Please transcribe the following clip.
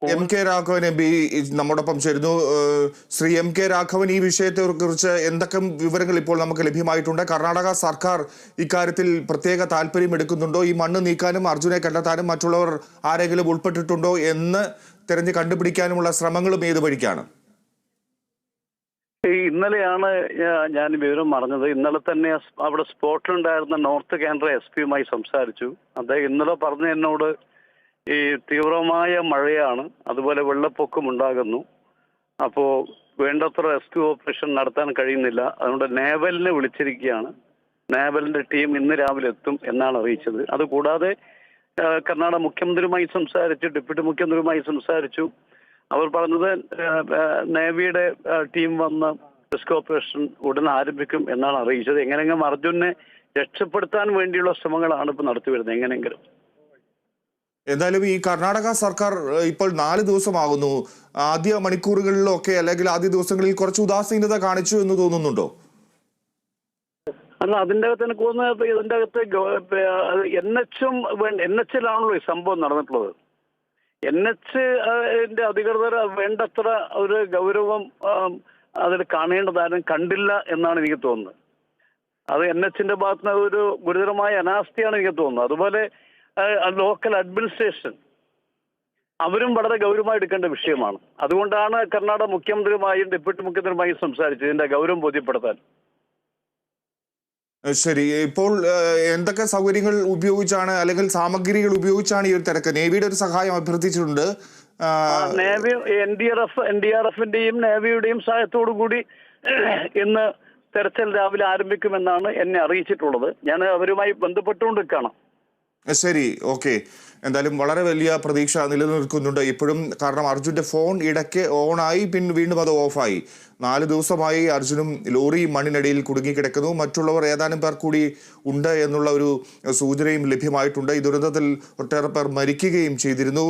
M K Raghavan M P നമ്മോടൊപ്പം ചേരുന്നു. Shri M K Raghavan, ഈ വിഷയത്തെ കുറിച്ച് എന്തൊക്കെ വിവരങ്ങൾ ഇപ്പോൾ നമുക്ക് ലഭ്യമായിട്ടുണ്ട്? കർണാടക സർക്കാർ ഇക്കാര്യത്തിൽ പ്രത്യേക താല്പര്യം എടുക്കുന്നുണ്ടോ? ഈ മണ്ണ് നീക്കാനും അർജുനെ കണ്ടെത്താനും മറ്റുള്ളവർ ആരെങ്കിലും ഉൾപ്പെട്ടിട്ടുണ്ടോ എന്ന് തെരഞ്ഞു കണ്ടുപിടിക്കാനുമുള്ള ശ്രമങ്ങളും ഏത് വഴിക്കാണ്? ഇന്നലെയാണ് ഞാൻ വിവരം അറിഞ്ഞത്. ഇന്നലെ തന്നെ അവിടെ സ്പോട്ടിലുണ്ടായിരുന്ന നോർത്ത് കേന്ദ്ര എസ് പിയുമായി സംസാരിച്ചു. അദ്ദേഹം ഇന്നലെ പറഞ്ഞ എന്നോട് ഈ തീവ്രമായ മഴയാണ്, അതുപോലെ വെള്ളപ്പൊക്കം ഉണ്ടാകുന്നു, അപ്പോൾ വേണ്ടത്ര റെസ്ക്യൂ ഓപ്പറേഷൻ നടത്താൻ കഴിയുന്നില്ല, അതുകൊണ്ട് നേവലിനെ വിളിച്ചിരിക്കുകയാണ്. നേവലിന്റെ ടീം ഇന്ന് രാവിലെ എത്തും എന്നാണ് അറിയിച്ചത്. അതുകൂടാതെ കർണാടക മുഖ്യമന്ത്രിയുമായി സംസാരിച്ചു, ഡെപ്യൂട്ടി മുഖ്യമന്ത്രിയുമായി സംസാരിച്ചു. അവർ പറഞ്ഞത് നേവിയുടെ ടീം വന്ന് റെസ്ക്യൂ ഓപ്പറേഷൻ ഉടൻ ആരംഭിക്കും എന്നാണ് അറിയിച്ചത്. എങ്ങനെയെങ്കിലും അർജുനെ രക്ഷപ്പെടുത്താൻ വേണ്ടിയുള്ള ശ്രമങ്ങളാണ് ഇപ്പോൾ നടത്തി വരുന്നത്. എങ്ങനെയെങ്കിലും എന്തായാലും ഈ കർണാടക സർക്കാർ ഇപ്പോൾ 4 ദിവസമാകുന്നു. ആദ്യ മണിക്കൂറുകളിലൊക്കെ അല്ലെങ്കിൽ ആദ്യ ദിവസങ്ങളിൽ കുറച്ച് ഉദാസീനത കാണിച്ചു എന്ന് തോന്നുന്നുണ്ടോ? അല്ല, അതിൻ്റെ അകത്ത് എനിക്ക് തോന്നുന്നത് ഇതിൻ്റെ അകത്ത് NH-ലാണല്ലോ ഈ സംഭവം നടന്നിട്ടുള്ളത്. NH-ന്റെ അധികൃതർ വേണ്ടത്ര ഒരു ഗൗരവം അതിൽ കാണേണ്ടതാരും കണ്ടില്ല എന്നാണ് എനിക്ക് തോന്നുന്നത്. അത് NH-ന്റെ ഭാഗത്ത് നിന്ന് ഒരു ഗുരുതരമായ അനാസ്ഥയാണ് എനിക്ക് തോന്നുന്നത്. അതുപോലെ ലോക്കൽ അഡ്മിനിസ്ട്രേഷൻ അവരും വളരെ ഗൗരവമായി എടുക്കേണ്ട വിഷയമാണ്. അതുകൊണ്ടാണ് കർണാടക മുഖ്യമന്ത്രിയുമായും ഡെപ്യൂട്ടി മുഖ്യമന്ത്രിയുമായും സംസാരിച്ചത് ഇതിന്റെ ഗൗരവം ബോധ്യപ്പെടുത്താൻ. ശരി, ഇപ്പോൾ എന്തൊക്കെ സൗകര്യങ്ങൾ ഉപയോഗിച്ചാണ് അല്ലെങ്കിൽ സാമഗ്രികൾ ഉപയോഗിച്ചാണ് ഈ ഒരു തിരക്ക്? നേവിയുടെ ഒരു സഹായം അഭ്യർത്ഥിച്ചിട്ടുണ്ട്. നേവി NDRF-ന്റെയും നേവിയുടെയും സഹായത്തോടു കൂടി ഇന്ന് തെരച്ചിൽ രാവിലെ ആരംഭിക്കുമെന്നാണ് എന്നെ അറിയിച്ചിട്ടുള്ളത്. ഞാൻ അവരുമായി ബന്ധപ്പെട്ടുകൊണ്ടിരിക്കുകയാണ്. ശരി, ഓക്കെ. എന്തായാലും വളരെ വലിയ പ്രതീക്ഷ നിലനിൽക്കുന്നുണ്ട് ഇപ്പോഴും. കാരണം അർജുന്റെ ഫോൺ ഇടയ്ക്ക് ഓണായി, പിന്നെ വീണ്ടും അത് ഓഫായി. 4 ദിവസമായി അർജുനും ലോറി മണ്ണിനടിയിൽ കുടുങ്ങിക്കിടക്കുന്നു. മറ്റുള്ളവർ ഏതാനും പേർ കൂടി ഉണ്ട് എന്നുള്ള ഒരു സൂചനയും ലഭ്യമായിട്ടുണ്ട്. ഈ ദുരന്തത്തിൽ ഒട്ടേറെ പേർ മരിക്കുകയും ചെയ്തിരുന്നു.